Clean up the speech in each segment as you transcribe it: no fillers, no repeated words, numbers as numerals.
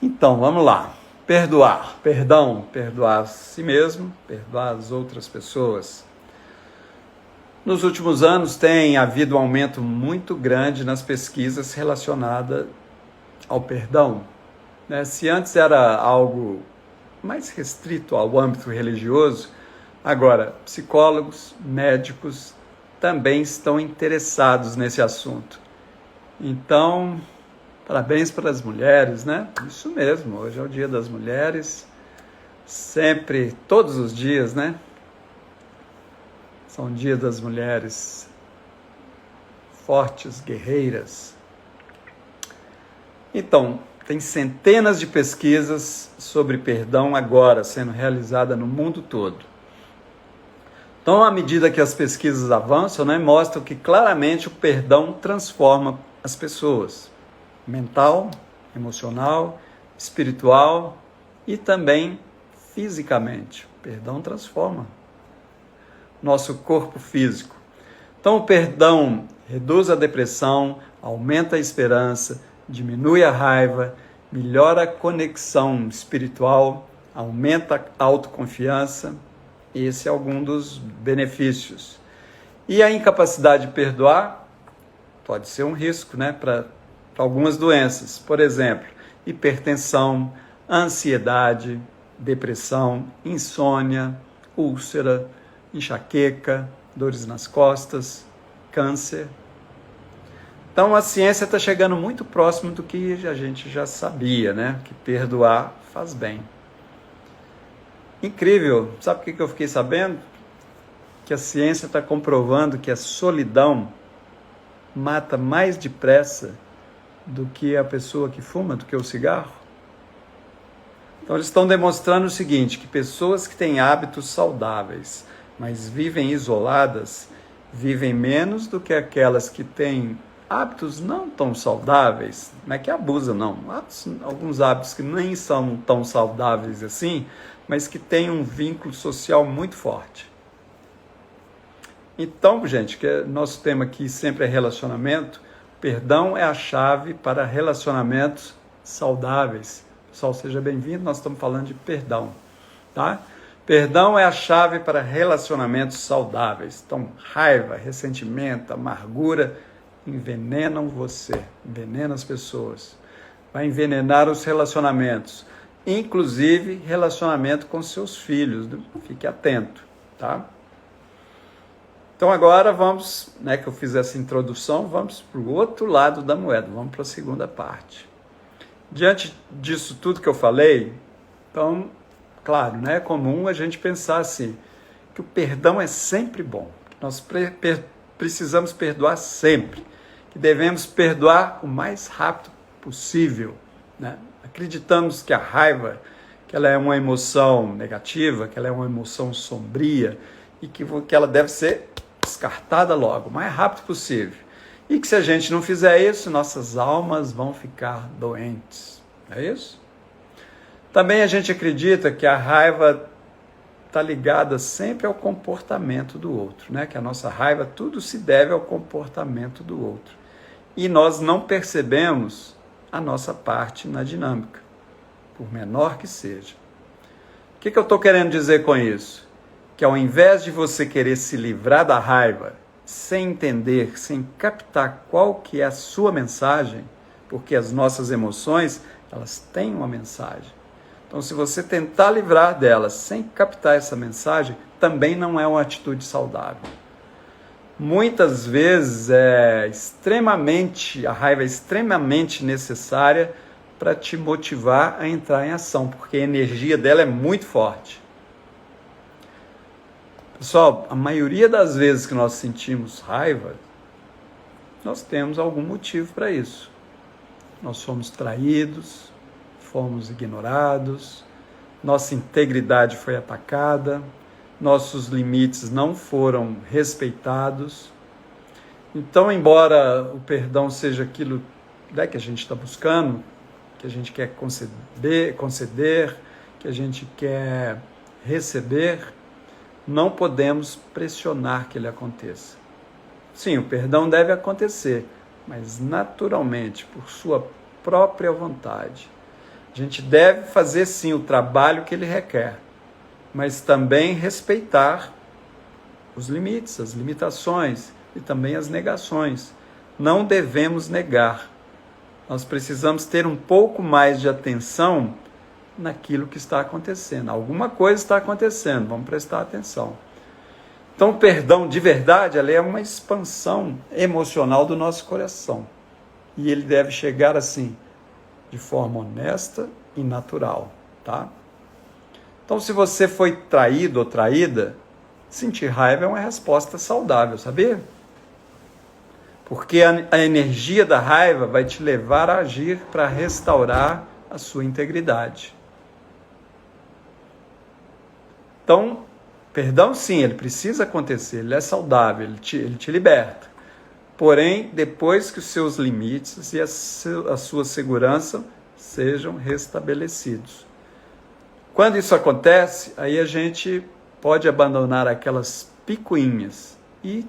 Então, vamos lá. Perdoar. Perdão, perdoar a si mesmo, perdoar as outras pessoas. Nos últimos anos tem havido um aumento muito grande nas pesquisas relacionadas ao perdão. Se antes era algo mais restrito ao âmbito religioso, agora psicólogos, médicos também estão interessados nesse assunto. Então, parabéns para as mulheres, né? Isso mesmo, hoje é o Dia das Mulheres, sempre, todos os dias, né? São Dia das Mulheres fortes, guerreiras. Então, tem centenas de pesquisas sobre perdão agora sendo realizada no mundo todo. Então, à medida que as pesquisas avançam, mostram que claramente o perdão transforma as pessoas. Mental, emocional, espiritual e também fisicamente. O perdão transforma nosso corpo físico. Então, o perdão reduz a depressão, aumenta a esperança, diminui a raiva, melhora a conexão espiritual, aumenta a autoconfiança. Esse é algum dos benefícios. E a incapacidade de perdoar pode ser um risco, para algumas doenças. Por exemplo, hipertensão, ansiedade, depressão, insônia, úlcera, enxaqueca, dores nas costas, câncer. Então a ciência está chegando muito próximo do que a gente já sabia, que perdoar faz bem. Incrível, sabe o que eu fiquei sabendo? Que a ciência está comprovando que a solidão mata mais depressa do que a pessoa que fuma, do que o cigarro. Então eles estão demonstrando o seguinte, que pessoas que têm hábitos saudáveis, mas vivem isoladas, vivem menos do que aquelas que têm hábitos não tão saudáveis, não é que abusam não, alguns hábitos que nem são tão saudáveis assim, mas que têm um vínculo social muito forte. Então, gente, que nosso tema aqui sempre é relacionamento, perdão é a chave para relacionamentos saudáveis. Pessoal, seja bem-vindo, nós estamos falando de perdão, tá? Perdão é a chave para relacionamentos saudáveis. Então, raiva, ressentimento, amargura envenenam você, envenenam as pessoas. Vai envenenar os relacionamentos, inclusive relacionamento com seus filhos. Fique atento, tá? Então agora vamos, que eu fiz essa introdução, vamos para o outro lado da moeda, vamos para a segunda parte. Diante disso tudo que eu falei, então, claro, é comum a gente pensar assim, que o perdão é sempre bom, que nós precisamos perdoar sempre, que devemos perdoar o mais rápido possível. Acreditamos que a raiva, que ela é uma emoção negativa, que ela é uma emoção sombria e que ela deve ser descartada logo, o mais rápido possível. E que se a gente não fizer isso, nossas almas vão ficar doentes. É isso? Também a gente acredita que a raiva está ligada sempre ao comportamento do outro, que a nossa raiva, tudo se deve ao comportamento do outro. E nós não percebemos a nossa parte na dinâmica, por menor que seja. O que eu estou querendo dizer com isso? Que ao invés de você querer se livrar da raiva, sem entender, sem captar qual que é a sua mensagem, porque as nossas emoções, elas têm uma mensagem. Então, se você tentar livrar delas sem captar essa mensagem, também não é uma atitude saudável. Muitas vezes a raiva é extremamente necessária para te motivar a entrar em ação, porque a energia dela é muito forte. Pessoal, a maioria das vezes que nós sentimos raiva, nós temos algum motivo para isso. Nós fomos traídos, fomos ignorados, nossa integridade foi atacada, nossos limites não foram respeitados. Então, embora o perdão seja aquilo que a gente está buscando, que a gente quer conceder, que a gente quer receber, não podemos pressionar que ele aconteça. Sim, o perdão deve acontecer, mas naturalmente, por sua própria vontade. A gente deve fazer sim o trabalho que ele requer, mas também respeitar os limites, as limitações e também as negações. Não devemos negar. Nós precisamos ter um pouco mais de atenção naquilo que está acontecendo. Alguma coisa está acontecendo, vamos prestar atenção. Então, o perdão de verdade, ela é uma expansão emocional do nosso coração. E ele deve chegar assim, de forma honesta e natural, tá? Então, se você foi traído ou traída, sentir raiva é uma resposta saudável, sabia? Porque a energia da raiva vai te levar a agir para restaurar a sua integridade. Então, perdão sim, ele precisa acontecer, ele é saudável, ele te liberta. Porém, depois que os seus limites e a sua segurança sejam restabelecidos. Quando isso acontece, aí a gente pode abandonar aquelas picuinhas e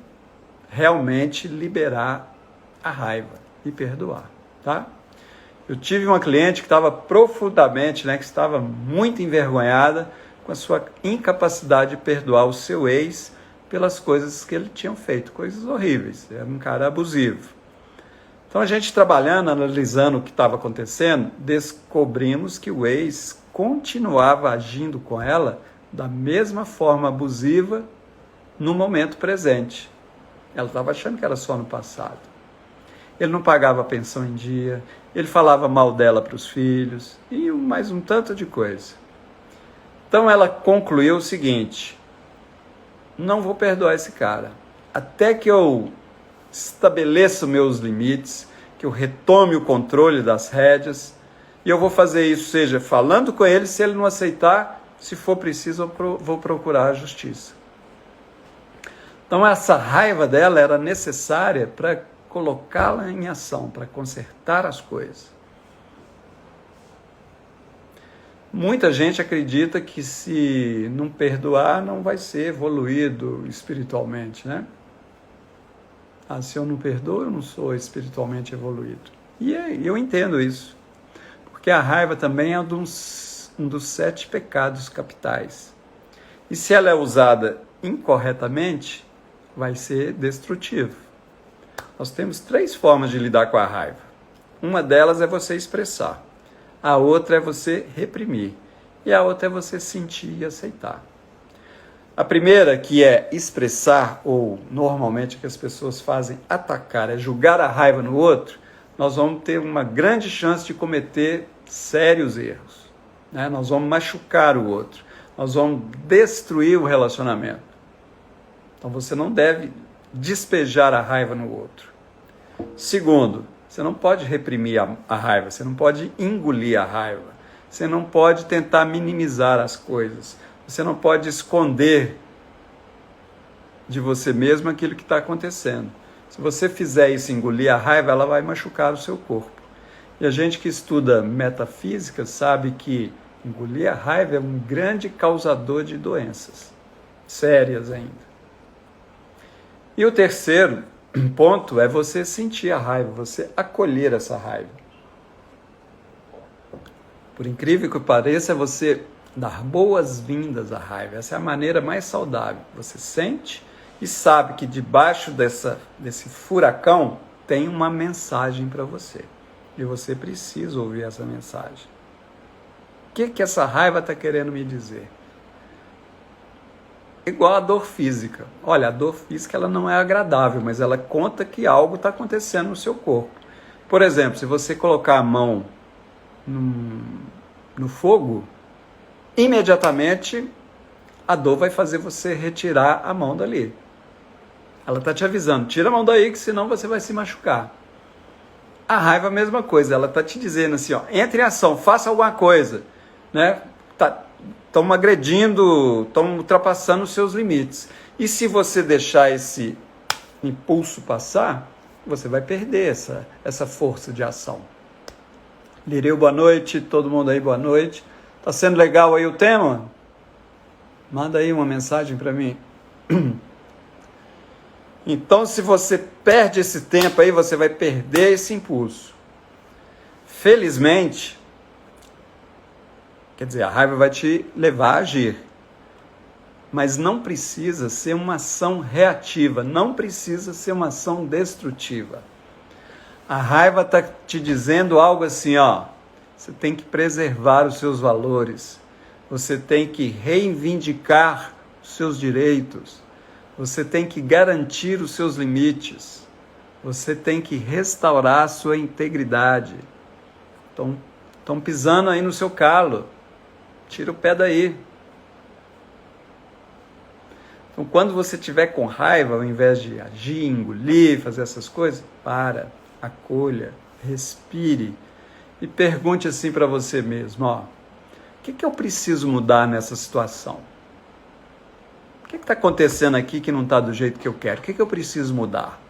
realmente liberar a raiva e perdoar, tá? Eu tive uma cliente que estava profundamente, que estava muito envergonhada com a sua incapacidade de perdoar o seu ex pelas coisas que ele tinha feito, coisas horríveis, era um cara abusivo. Então a gente trabalhando, analisando o que estava acontecendo, descobrimos que o ex continuava agindo com ela da mesma forma abusiva no momento presente. Ela estava achando que era só no passado. Ele não pagava a pensão em dia, ele falava mal dela para os filhos e mais um tanto de coisa. Então ela concluiu o seguinte: não vou perdoar esse cara, até que eu estabeleça meus limites, que eu retome o controle das rédeas, e eu vou fazer isso, seja falando com ele, se ele não aceitar, se for preciso, eu vou procurar a justiça. Então essa raiva dela era necessária para colocá-la em ação, para consertar as coisas. Muita gente acredita que se não perdoar, não vai ser evoluído espiritualmente, né? Se eu não perdoo, eu não sou espiritualmente evoluído. E eu entendo isso, porque a raiva também é um dos 7 pecados capitais. E se ela é usada incorretamente, vai ser destrutivo. Nós temos 3 formas de lidar com a raiva. Uma delas é você expressar. A outra é você reprimir. E a outra é você sentir e aceitar. A primeira, que é expressar, ou normalmente o que as pessoas fazem, atacar, é julgar a raiva no outro, nós vamos ter uma grande chance de cometer sérios erros, né? Nós vamos machucar o outro, nós vamos destruir o relacionamento. Então você não deve despejar a raiva no outro. Segundo, você não pode reprimir a raiva, você não pode engolir a raiva, você não pode tentar minimizar as coisas, você não pode esconder de você mesmo aquilo que está acontecendo. Se você fizer isso, engolir a raiva, ela vai machucar o seu corpo. E a gente que estuda metafísica sabe que engolir a raiva é um grande causador de doenças, sérias ainda. E o terceiro ponto é você sentir a raiva, você acolher essa raiva. Por incrível que pareça, é você dar boas-vindas à raiva. Essa é a maneira mais saudável. Você sente e sabe que debaixo desse furacão tem uma mensagem para você. E você precisa ouvir essa mensagem. O que essa raiva está querendo me dizer? Igual a dor física. Olha, a dor física ela não é agradável, mas ela conta que algo está acontecendo no seu corpo. Por exemplo, se você colocar a mão no fogo, imediatamente a dor vai fazer você retirar a mão dali. Ela está te avisando, tira a mão daí que senão você vai se machucar. A raiva é a mesma coisa, ela está te dizendo assim, entre em ação, faça alguma coisa, né? Estão agredindo, estão ultrapassando os seus limites. E se você deixar esse impulso passar, você vai perder essa força de ação. Lireu, boa noite, todo mundo aí, boa noite. Tá sendo legal aí o tema? Manda aí uma mensagem para mim. Então, se você perde esse tempo aí, você vai perder esse impulso. Felizmente, Quer dizer, a raiva vai te levar a agir. Mas não precisa ser uma ação reativa, não precisa ser uma ação destrutiva. A raiva está te dizendo algo assim, ó, você tem que preservar os seus valores, você tem que reivindicar os seus direitos, você tem que garantir os seus limites, você tem que restaurar a sua integridade. Estão pisando aí no seu calo, tira o pé daí. Então, quando você estiver com raiva, ao invés de agir, engolir, fazer essas coisas, para, acolha, respire e pergunte assim para você mesmo, ó, o que eu preciso mudar nessa situação? O que está acontecendo aqui que não está do jeito que eu quero? O que eu preciso mudar?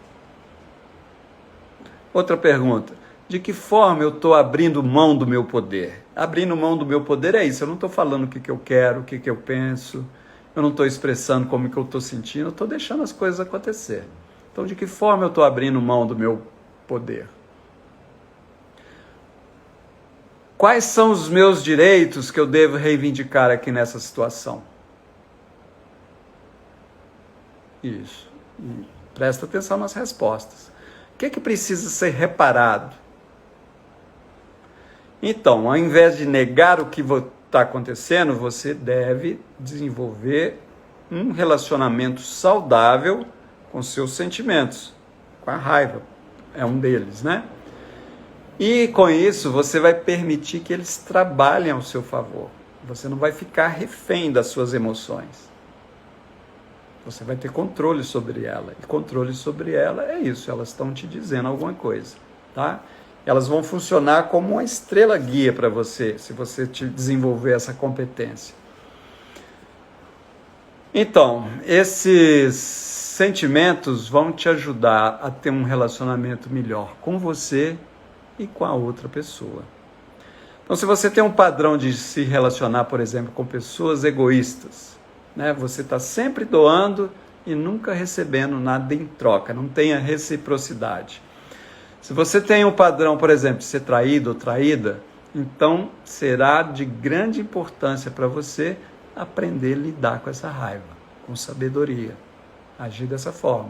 Outra pergunta, de que forma eu estou abrindo mão do meu poder? Abrindo mão do meu poder é isso, eu não estou falando o que eu quero, o que eu penso, eu não estou expressando como que eu estou sentindo, eu estou deixando as coisas acontecer. Então, de que forma eu estou abrindo mão do meu poder? Quais são os meus direitos que eu devo reivindicar aqui nessa situação? Isso. E presta atenção nas respostas. O que precisa ser reparado? Então, ao invés de negar o que está acontecendo, você deve desenvolver um relacionamento saudável com seus sentimentos, com a raiva, é um deles, né? E com isso você vai permitir que eles trabalhem ao seu favor. Você não vai ficar refém das suas emoções. Você vai ter controle sobre ela. E controle sobre ela é isso, elas estão te dizendo alguma coisa, tá? Elas vão funcionar como uma estrela guia para você, se você desenvolver essa competência. Então, esses sentimentos vão te ajudar a ter um relacionamento melhor com você e com a outra pessoa. Então, se você tem um padrão de se relacionar, por exemplo, com pessoas egoístas, né? Você está sempre doando e nunca recebendo nada em troca, não tem a reciprocidade. Se você tem um padrão, por exemplo, de ser traído ou traída, então será de grande importância para você aprender a lidar com essa raiva, com sabedoria, agir dessa forma.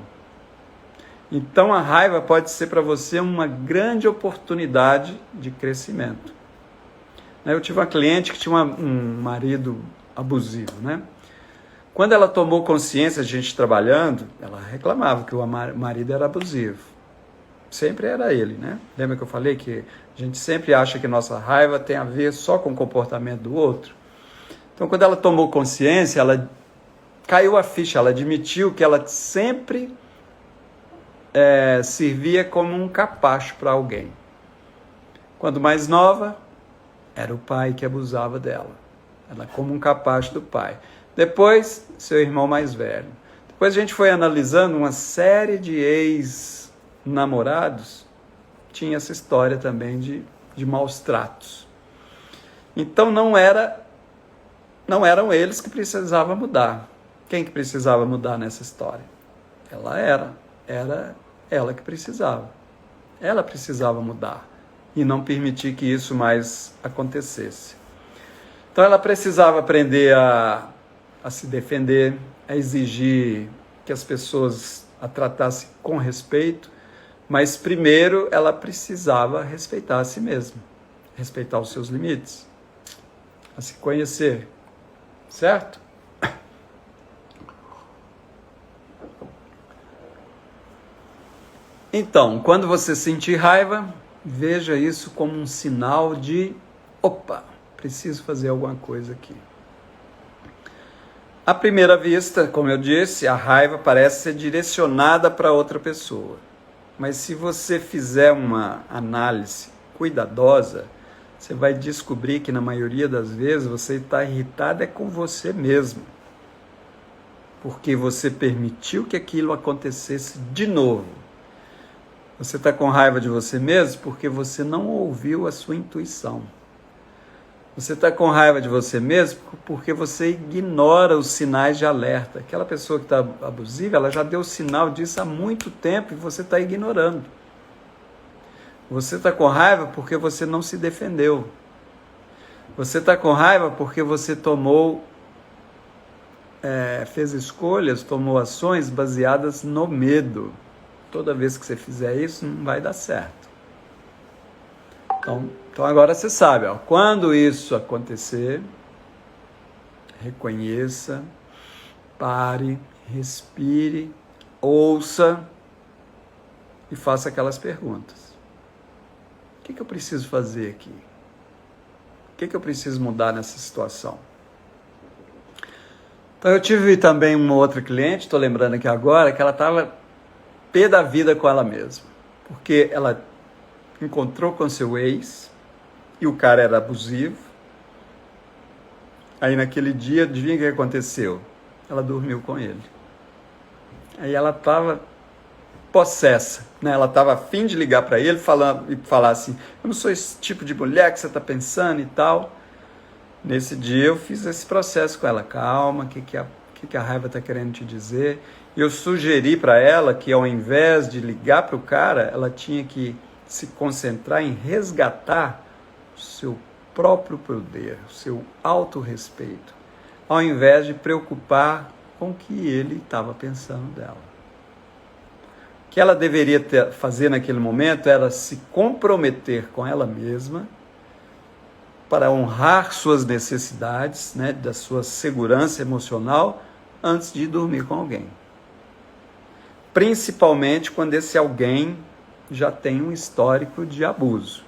Então a raiva pode ser para você uma grande oportunidade de crescimento. Eu tive uma cliente que tinha um marido abusivo, né? Quando ela tomou consciência, a gente trabalhando, ela reclamava que o marido era abusivo. Sempre era ele, né? Lembra que eu falei que a gente sempre acha que nossa raiva tem a ver só com o comportamento do outro? Então, quando ela tomou consciência, ela caiu a ficha, ela admitiu que ela sempre servia como um capacho para alguém. Quando mais nova, era o pai que abusava dela. Ela como um capacho do pai. Depois, seu irmão mais velho. Depois a gente foi analisando uma série de ex-namorados, tinha essa história também de maus tratos. Então não eram eles que precisavam mudar. Quem que precisava mudar nessa história? Ela era ela que precisava. Ela precisava mudar e não permitir que isso mais acontecesse. Então ela precisava aprender a se defender, a exigir que as pessoas a tratassem com respeito, mas primeiro ela precisava respeitar a si mesma, respeitar os seus limites, a se conhecer, certo? Então, quando você sentir raiva, veja isso como um sinal de, opa, preciso fazer alguma coisa aqui. À primeira vista, como eu disse, a raiva parece ser direcionada para outra pessoa. Mas se você fizer uma análise cuidadosa, você vai descobrir que na maioria das vezes você está irritado com você mesmo. Porque você permitiu que aquilo acontecesse de novo. Você está com raiva de você mesmo porque você não ouviu a sua intuição. Você está com raiva de você mesmo porque você ignora os sinais de alerta. Aquela pessoa que está abusiva, ela já deu sinal disso há muito tempo e você está ignorando. Você está com raiva porque você não se defendeu. Você está com raiva porque você fez escolhas, tomou ações baseadas no medo. Toda vez que você fizer isso, não vai dar certo. Então agora você sabe, ó, quando isso acontecer, reconheça, pare, respire, ouça e faça aquelas perguntas. O que eu preciso fazer aqui? O que eu preciso mudar nessa situação? Então eu tive também uma outra cliente, estou lembrando aqui agora, que ela estava pé da vida com ela mesma. Porque ela encontrou com seu ex e o cara era abusivo. Aí naquele dia, adivinha o que aconteceu? Ela dormiu com ele. Aí ela estava possessa, né? Ela estava a fim de ligar para ele e falar assim, eu não sou esse tipo de mulher que você está pensando e tal. Nesse dia eu fiz esse processo com ela, calma, o que a raiva está querendo te dizer? Eu sugeri para ela que ao invés de ligar para o cara, ela tinha que se concentrar em resgatar o seu próprio poder, o seu autorrespeito, ao invés de preocupar com o que ele estava pensando dela. O que ela deveria fazer naquele momento era se comprometer com ela mesma para honrar suas necessidades, né, da sua segurança emocional antes de dormir com alguém. Principalmente quando esse alguém já tem um histórico de abuso.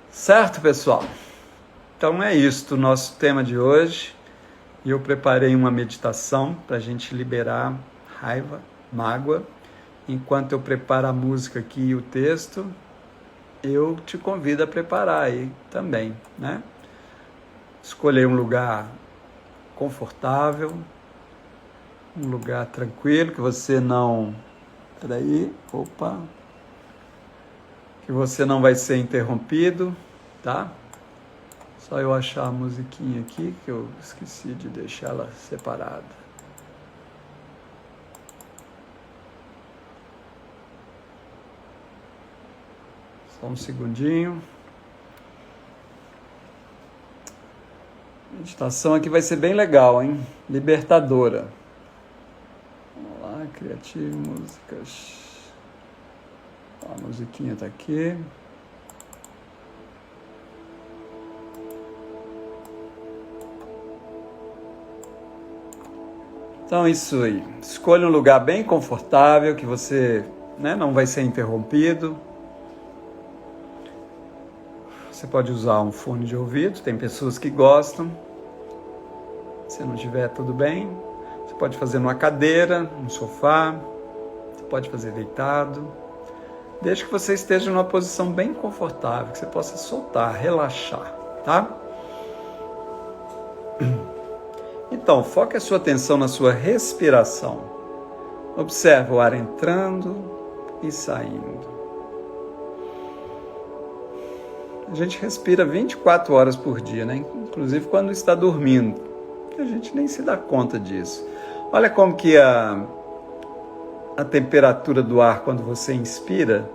Certo, pessoal? Então é isso o nosso tema de hoje. E eu preparei uma meditação para a gente liberar raiva, mágoa. Enquanto eu preparo a música aqui e o texto, eu te convido a preparar aí também, né? Escolher um lugar confortável, um lugar tranquilo, que você não... Que você não vai ser interrompido, tá? Só eu achar a musiquinha aqui, que eu esqueci de deixar ela separada. Só um segundinho. A meditação aqui vai ser bem legal, hein? Libertadora. Vamos lá, Criativo Músicas. A musiquinha está aqui. Então, isso aí. Escolha um lugar bem confortável, que você, né, não vai ser interrompido. Você pode usar um fone de ouvido, tem pessoas que gostam. Se não tiver, tudo bem. Você pode fazer numa cadeira, no sofá. Você pode fazer deitado. Desde que você esteja numa posição bem confortável, que você possa soltar, relaxar, tá? Então, foque a sua atenção na sua respiração. Observe o ar entrando e saindo. A gente respira 24 horas por dia, né? Inclusive quando está dormindo. A gente nem se dá conta disso. Olha como que a temperatura do ar quando você inspira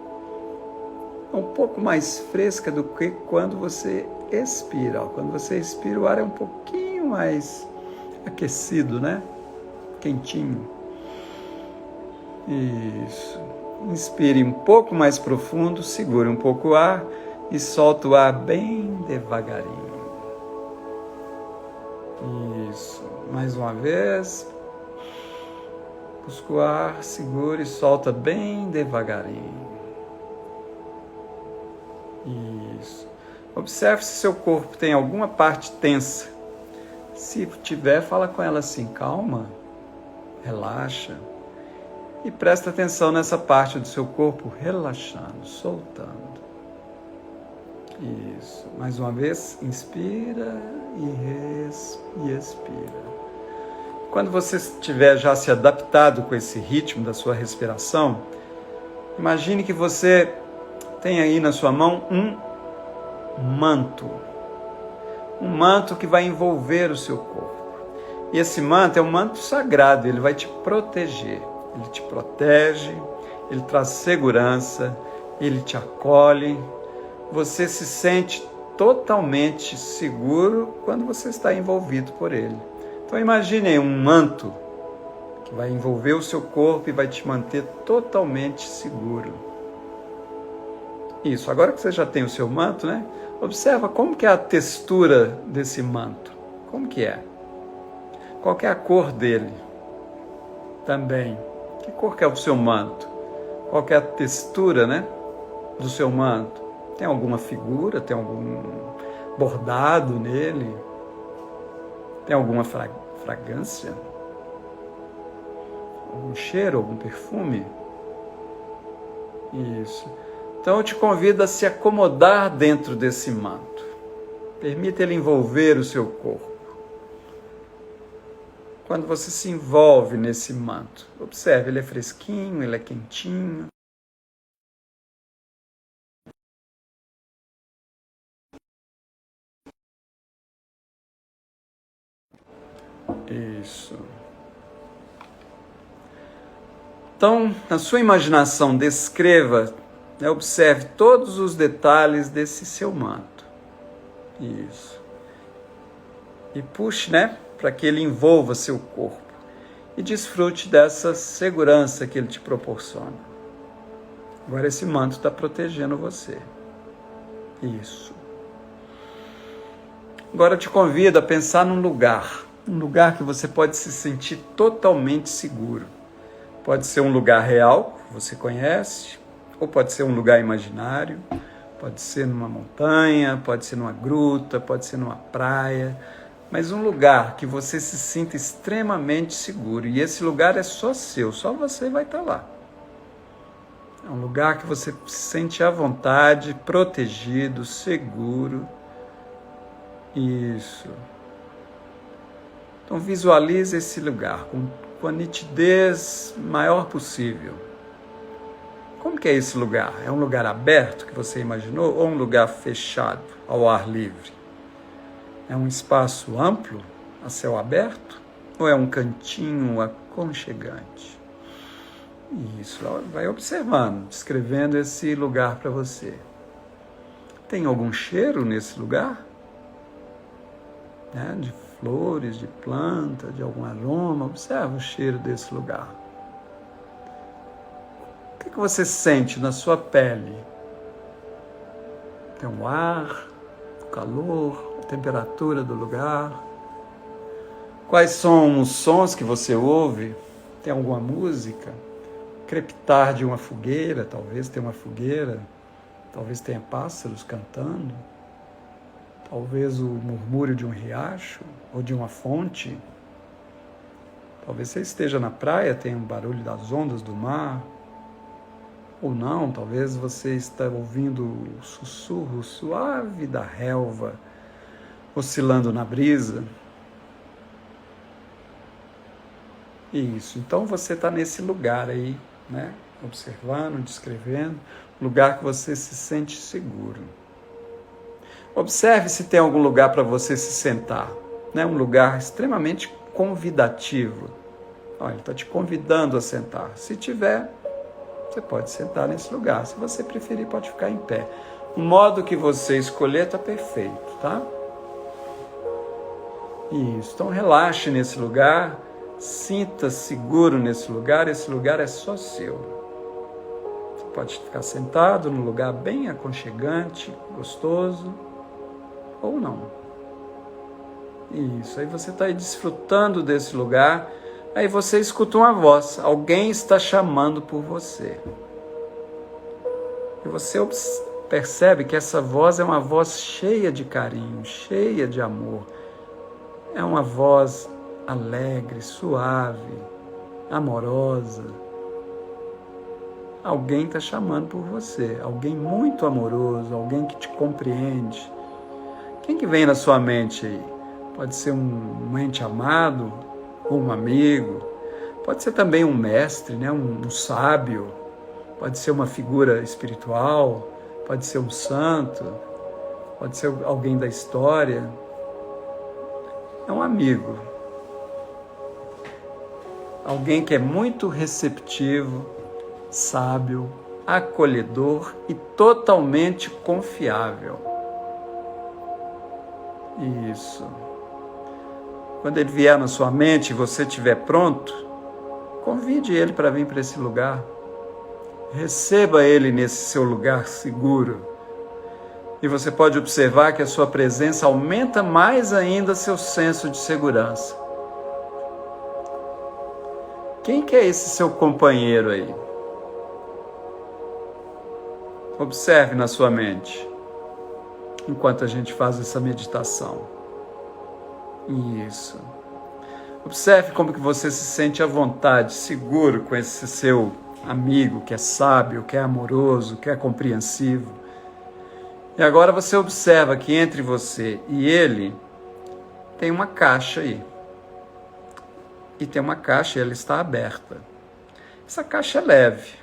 é um pouco mais fresca do que quando você expira. Quando você expira, o ar é um pouquinho mais aquecido, né? Quentinho. Isso. Inspire um pouco mais profundo, segure um pouco o ar e solta o ar bem devagarinho. Isso. Mais uma vez. Busca o ar, segura e solta bem devagarinho. Isso. Observe se seu corpo tem alguma parte tensa. Se tiver, fala com ela assim, calma, relaxa. E presta atenção nessa parte do seu corpo relaxando, soltando. Isso. Mais uma vez, inspira e expira. Quando você estiver já se adaptado com esse ritmo da sua respiração, imagine que você tem aí na sua mão um manto. Um manto que vai envolver o seu corpo. E esse manto é um manto sagrado, ele vai te proteger. Ele te protege, ele traz segurança, ele te acolhe. Você se sente totalmente seguro quando você está envolvido por ele. Então imagine um manto que vai envolver o seu corpo e vai te manter totalmente seguro. Isso, agora que você já tem o seu manto, né? Observa como que é a textura desse manto. Como que é? Qual que é a cor dele? Também. Que cor que é o seu manto? Qual que é a textura, né, do seu manto? Tem alguma figura? Tem algum bordado nele? Tem alguma fragrância? Algum cheiro, algum perfume? Isso. Então eu te convido a se acomodar dentro desse manto. Permita ele envolver o seu corpo. Quando você se envolve nesse manto, observe, ele é fresquinho, ele é quentinho. Isso. Então, na sua imaginação, descreva, né, observe todos os detalhes desse seu manto. Isso. E puxe, né, para que ele envolva seu corpo. E desfrute dessa segurança que ele te proporciona. Agora esse manto está protegendo você. Isso. Agora eu te convido a pensar num lugar que você pode se sentir totalmente seguro. Pode ser um lugar real, que você conhece, ou pode ser um lugar imaginário, pode ser numa montanha, pode ser numa gruta, pode ser numa praia, mas um lugar que você se sinta extremamente seguro. E esse lugar é só seu, só você vai estar lá. É um lugar que você se sente à vontade, protegido, seguro. Isso. Então visualize esse lugar com a nitidez maior possível. Como que é esse lugar? É um lugar aberto que você imaginou ou um lugar fechado, ao ar livre? É um espaço amplo, a céu aberto? Ou é um cantinho aconchegante? Isso, vai observando, descrevendo esse lugar para você. Tem algum cheiro nesse lugar? Né? De flores, de planta, de algum aroma? Observa o cheiro desse lugar. O que você sente na sua pele? Tem um ar, o calor, a temperatura do lugar? Quais são os sons que você ouve? Tem alguma música? Crepitar de uma fogueira, talvez tenha uma fogueira, talvez tenha pássaros cantando, talvez o murmúrio de um riacho ou de uma fonte. Talvez você esteja na praia, tenha um barulho das ondas do mar. Ou não, talvez você está ouvindo o sussurro suave da relva oscilando na brisa. Isso, então você está nesse lugar aí, né? Observando, descrevendo, lugar que você se sente seguro. Observe se tem algum lugar para você se sentar, né? Um lugar extremamente convidativo. Olha, ele está te convidando a sentar. Se tiver, você pode sentar nesse lugar. Se você preferir, pode ficar em pé. O modo que você escolher está perfeito, tá? Isso, então relaxe nesse lugar, sinta seguro nesse lugar, esse lugar é só seu. Você pode ficar sentado num lugar bem aconchegante, gostoso, ou não. Isso, aí você está aí desfrutando desse lugar, aí você escuta uma voz, alguém está chamando por você. E você percebe que essa voz é uma voz cheia de carinho, cheia de amor. É uma voz alegre, suave, amorosa. Alguém está chamando por você, alguém muito amoroso, alguém que te compreende. Quem que vem na sua mente aí? Pode ser um ente amado, ou um amigo, pode ser também um mestre, né? um sábio, pode ser uma figura espiritual, pode ser um santo, pode ser alguém da história. É um amigo, alguém que é muito receptivo, sábio, acolhedor e totalmente confiável. Isso. Quando ele vier na sua mente e você estiver pronto, convide ele para vir para esse lugar. Receba ele nesse seu lugar seguro. E você pode observar que a sua presença aumenta mais ainda seu senso de segurança. Quem que é esse seu companheiro aí? Observe na sua mente, enquanto a gente faz essa meditação. Isso. Observe como que você se sente à vontade, seguro com esse seu amigo que é sábio, que é amoroso, que é compreensivo. E agora você observa que entre você e ele tem uma caixa aí. E tem uma caixa e ela está aberta. Essa caixa é leve.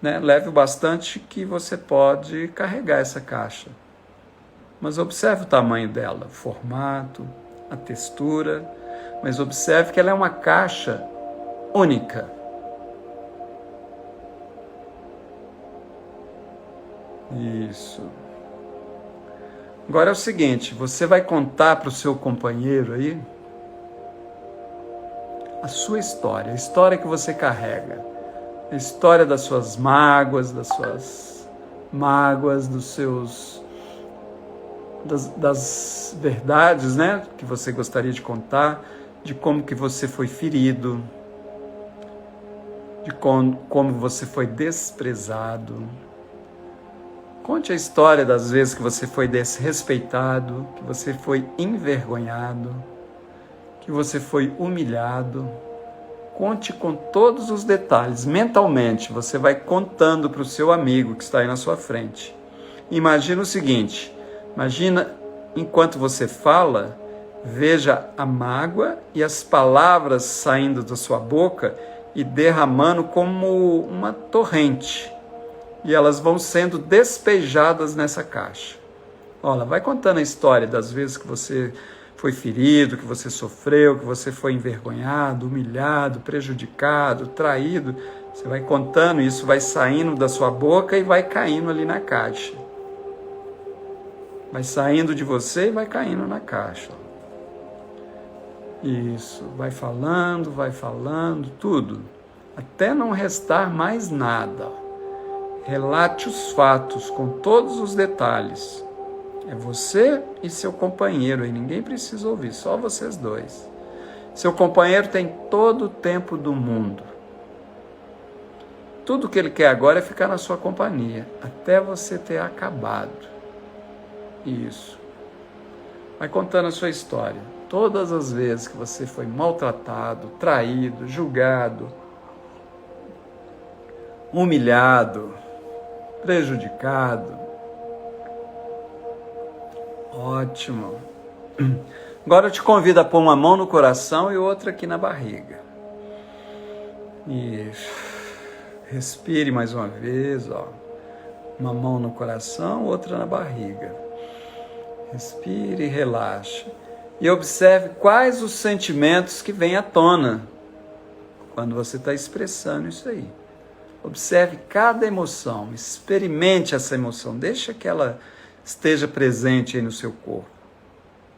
Né? Leve o bastante que você pode carregar essa caixa. Mas observe o tamanho dela, o formato, a textura. Mas observe que ela é uma caixa única. Isso. Agora é o seguinte, você vai contar para o seu companheiro aí a sua história, a história que você carrega, a história das suas mágoas, das verdades, né, que você gostaria de contar, de como que você foi ferido, de como você foi desprezado. Conte a história das vezes que você foi desrespeitado, que você foi envergonhado, que você foi humilhado. Conte com todos os detalhes. Mentalmente, você vai contando para o seu amigo que está aí na sua frente. Imagina o seguinte, imagina enquanto você fala, veja a mágoa e as palavras saindo da sua boca e derramando como uma torrente. E elas vão sendo despejadas nessa caixa. Olha, vai contando a história das vezes que você foi ferido, que você sofreu, que você foi envergonhado, humilhado, prejudicado, traído. Você vai contando, isso vai saindo da sua boca e vai caindo ali na caixa. Vai saindo de você e vai caindo na caixa. Isso, vai falando, tudo. Até não restar mais nada. Relate os fatos com todos os detalhes. É você e seu companheiro, e ninguém precisa ouvir, só vocês dois. Seu companheiro tem todo o tempo do mundo. Tudo que ele quer agora é ficar na sua companhia, até você ter acabado. Isso. Vai contando a sua história. Todas as vezes que você foi maltratado, traído, julgado, humilhado, prejudicado. Ótimo. Agora eu te convido a pôr uma mão no coração e outra aqui na barriga. Isso. Respire mais uma vez, ó. Uma mão no coração, outra na barriga. Respire e relaxe. E observe quais os sentimentos que vêm à tona quando você está expressando isso aí. Observe cada emoção, experimente essa emoção, deixa que ela esteja presente aí no seu corpo.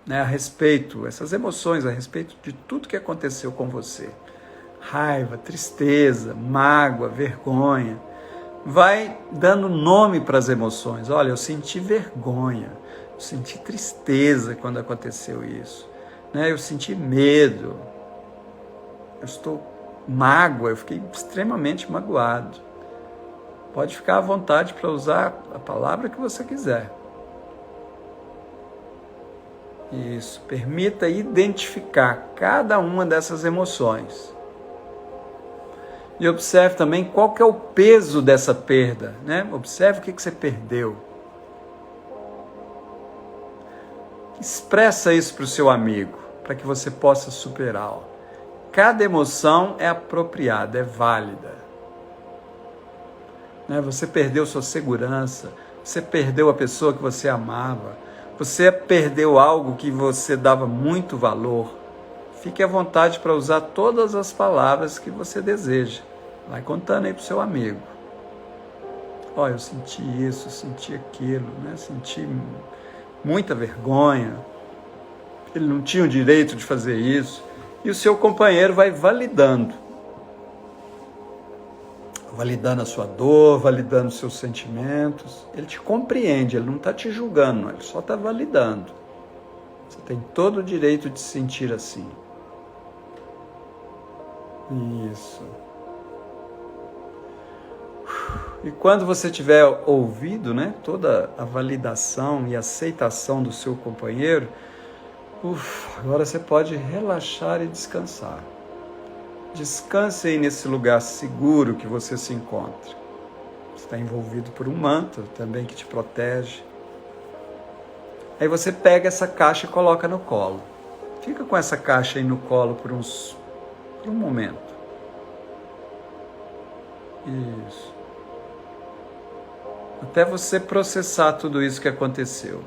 Né? A respeito, essas emoções, a respeito de tudo que aconteceu com você. Raiva, tristeza, mágoa, vergonha. Vai dando nome para as emoções. Olha, eu senti vergonha, eu senti tristeza quando aconteceu isso. Né? Eu senti medo, eu estou mágoa, eu fiquei extremamente magoado. Pode ficar à vontade para usar a palavra que você quiser. Isso, permita identificar cada uma dessas emoções. E observe também qual que é o peso dessa perda, né? Observe o que você perdeu. Expressa isso para o seu amigo, para que você possa superá-lo. Cada emoção é apropriada, é válida. Né? Você perdeu sua segurança, você perdeu a pessoa que você amava, você perdeu algo que você dava muito valor. Fique à vontade para usar todas as palavras que você deseja. Vai contando aí para o seu amigo. Olha, eu senti isso, senti aquilo, né? Senti muita vergonha, ele não tinha o direito de fazer isso, e o seu companheiro vai validando a sua dor, validando os seus sentimentos. Ele te compreende, ele não está te julgando, ele só está validando. Você tem todo o direito de se sentir assim. Isso. E quando você tiver ouvido, né, toda a validação e aceitação do seu companheiro, agora você pode relaxar e descansar. Descanse aí nesse lugar seguro que você se encontra. Você está envolvido por um manto também que te protege. Aí você pega essa caixa e coloca no colo. Fica com essa caixa aí no colo por um momento. Isso. Até você processar tudo isso que aconteceu.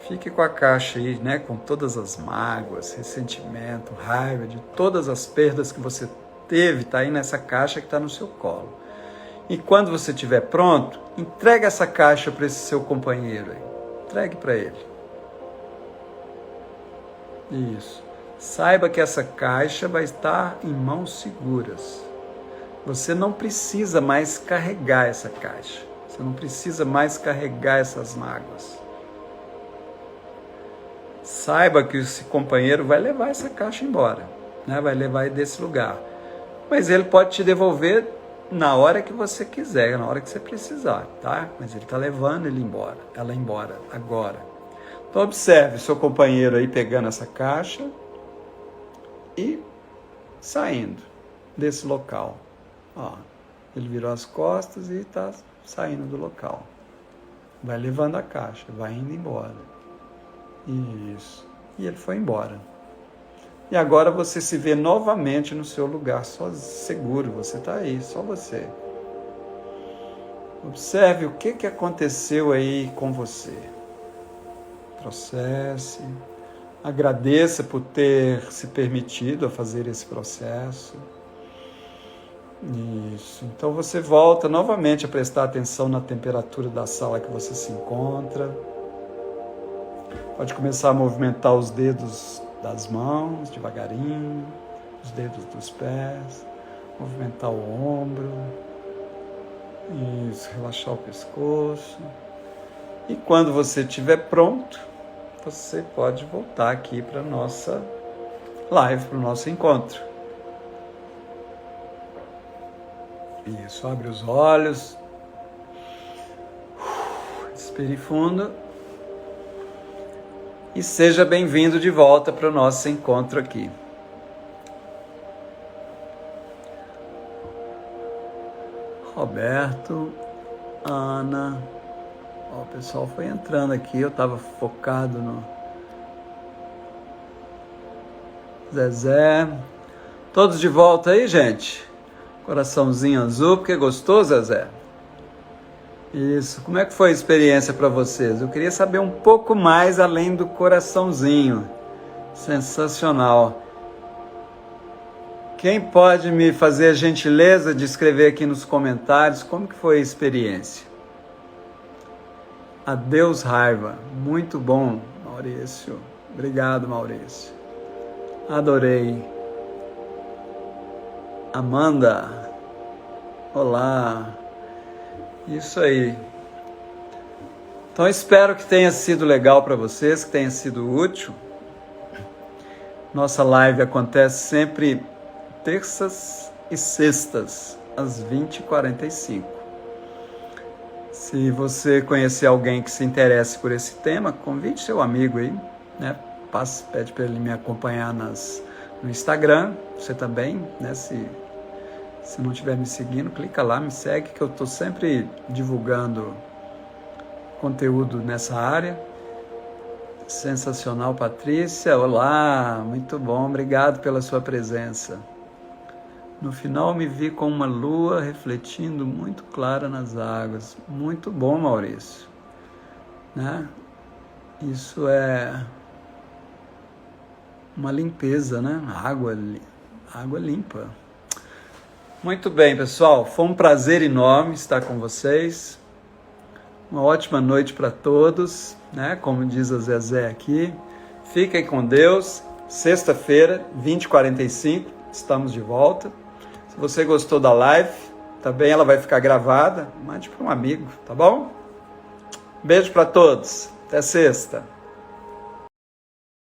Fique com a caixa aí, né, com todas as mágoas, ressentimento, raiva, de todas as perdas que você teve, está aí nessa caixa que está no seu colo. E quando você estiver pronto, entregue essa caixa para esse seu companheiro aí. Entregue para ele. Isso. Saiba que essa caixa vai estar em mãos seguras. Você não precisa mais carregar essa caixa. Você não precisa mais carregar essas mágoas. Saiba que esse companheiro vai levar essa caixa embora, né? Vai levar desse lugar. Mas ele pode te devolver na hora que você quiser, na hora que você precisar, tá? Mas ele está levando ela embora, agora. Então observe seu companheiro aí pegando essa caixa e saindo desse local. Ó, ele virou as costas e está saindo do local. Vai levando a caixa, vai indo embora. Isso. E ele foi embora. E agora você se vê novamente no seu lugar, só seguro. Você está aí, só você. Observe o que aconteceu aí com você. Processe. Agradeça por ter se permitido a fazer esse processo. Isso. Então você volta novamente a prestar atenção na temperatura da sala que você se encontra. Pode começar a movimentar os dedos das mãos devagarinho, os dedos dos pés, movimentar o ombro, isso, relaxar o pescoço. E quando você estiver pronto, você pode voltar aqui para a nossa live, para o nosso encontro. Isso, abre os olhos, respire fundo. E seja bem-vindo de volta para o nosso encontro aqui. Roberto, Ana, o pessoal foi entrando aqui, eu estava focado no Zezé. Todos de volta aí, gente? Coraçãozinho azul, porque gostou, Zezé? Isso, como é que foi a experiência para vocês? Eu queria saber um pouco mais além do coraçãozinho. Sensacional. Quem pode me fazer a gentileza de escrever aqui nos comentários como que foi a experiência? Adeus raiva. Muito bom, Maurício. Obrigado, Maurício. Adorei. Amanda. Olá. Isso aí. Então espero que tenha sido legal para vocês, que tenha sido útil. Nossa live acontece sempre terças e sextas, às 20h45. Se você conhecer alguém que se interesse por esse tema, convide seu amigo aí, né? Pede para ele me acompanhar no Instagram, você também, né? Se não estiver me seguindo, clica lá, me segue, que eu estou sempre divulgando conteúdo nessa área. Sensacional, Patrícia. Olá, muito bom, obrigado pela sua presença. No final me vi com uma lua refletindo muito clara nas águas. Muito bom, Maurício. Né? Isso é uma limpeza, né? Água limpa. Muito bem, pessoal. Foi um prazer enorme estar com vocês. Uma ótima noite para todos, né? Como diz a Zezé aqui. Fiquem com Deus. Sexta-feira, 20h45, estamos de volta. Se você gostou da live, também ela vai ficar gravada. Mande para um amigo, tá bom? Beijo para todos. Até sexta.